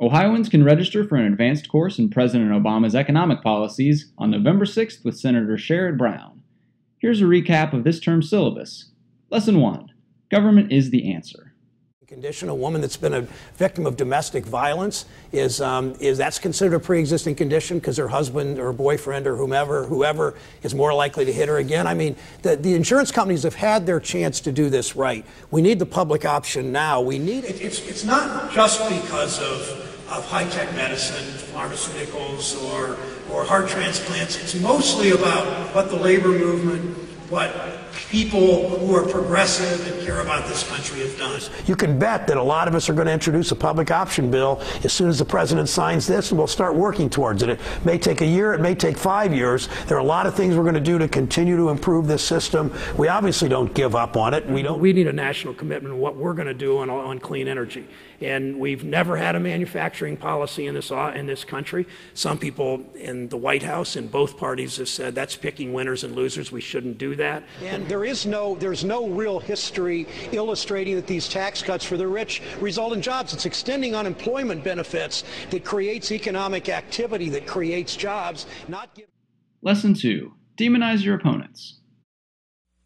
Ohioans can register for an advanced course in President Obama's economic policies on November 6th with Senator Sherrod Brown. Here's a recap of this term's syllabus. Lesson 1. Government is the answer. Condition, a woman that's been a victim of domestic violence is that's considered a pre-existing condition because her husband or boyfriend or whoever is more likely to hit her again. I mean, the insurance companies have had their chance to do this right. We need the public option now. We need it. It's not just because of high-tech medicine, pharmaceuticals, or heart transplants. It's mostly about what the labor movement, what people who are progressive and care about this country have done. You can bet that a lot of us are going to introduce a public option bill as soon as the president signs this, and we'll start working towards it. It may take a year, it may take 5 years. There are a lot of things we're going to do to continue to improve this system. We obviously don't give up on it. We need a national commitment on what we're going to do on clean energy. And we've never had a manufacturing policy in this country. Some people in the White House in both parties have said that's picking winners and losers. We shouldn't do that. And there's no real history illustrating that these tax cuts for the rich result in jobs. It's extending unemployment benefits that creates economic activity, that creates jobs, not give. Lesson 2. Demonize your opponents.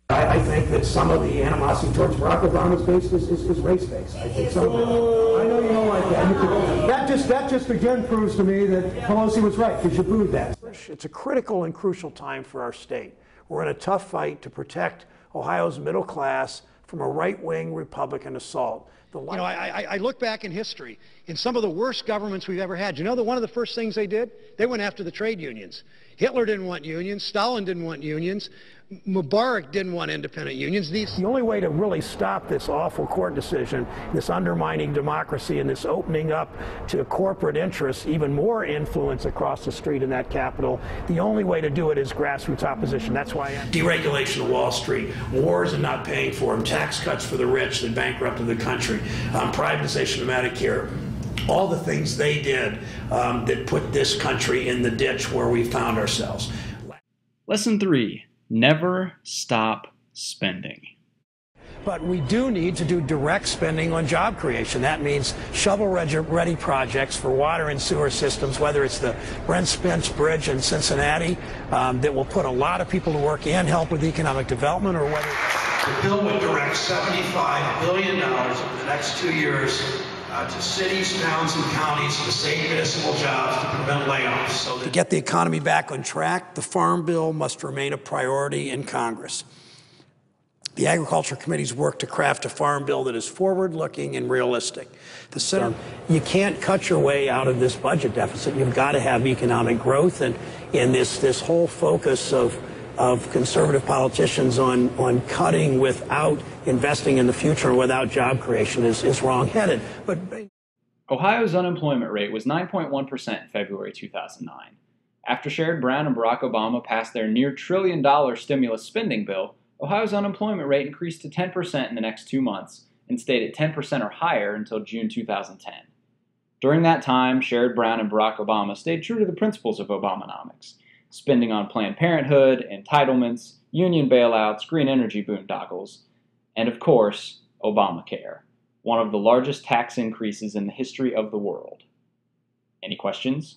I think that some of the animosity towards Barack Obama's based is race-based. I think some of it. I know you don't like that. That just again proves to me that Pelosi was right, because you booed that. It's a critical and crucial time for our state. We're in a tough fight to protect Ohio's middle class from a right-wing Republican assault. I look back in history, in some of the worst governments we've ever had. You know that one of the first things they did? They went after the trade unions. Hitler didn't want unions. Stalin didn't want unions. Mubarak didn't want independent unions. The only way to really stop this awful court decision, this undermining democracy and this opening up to corporate interests, even more influence across the street in that Capitol, the only way to do it is grassroots opposition. That's why deregulation of Wall Street, wars and not paying for them, tax cuts for the rich that bankrupted the country, privatization of Medicare. All the things they did that put this country in the ditch where we found ourselves. Lesson 3. Never stop spending. But we do need to do direct spending on job creation. That means shovel-ready projects for water and sewer systems, whether it's the Brent Spence Bridge in Cincinnati that will put a lot of people to work and help with economic development, or whether the bill would direct $75 billion over the next 2 years to cities, towns, and counties to save municipal jobs to prevent layoffs. So to get the economy back on track, the Farm Bill must remain a priority in Congress. The Agriculture Committee's worked to craft a farm bill that is forward-looking and realistic. The Senate, you can't cut your way out of this budget deficit. You've got to have economic growth, and this whole focus of conservative politicians on cutting without investing in the future and without job creation is wrong-headed. But Ohio's unemployment rate was 9.1% in February 2009. After Sherrod Brown and Barack Obama passed their near $1 trillion stimulus spending bill, Ohio's unemployment rate increased to 10% in the next 2 months and stayed at 10% or higher until June 2010. During that time, Sherrod Brown and Barack Obama stayed true to the principles of Obamanomics, spending on Planned Parenthood, entitlements, union bailouts, green energy boondoggles, and of course, Obamacare, one of the largest tax increases in the history of the world. Any questions?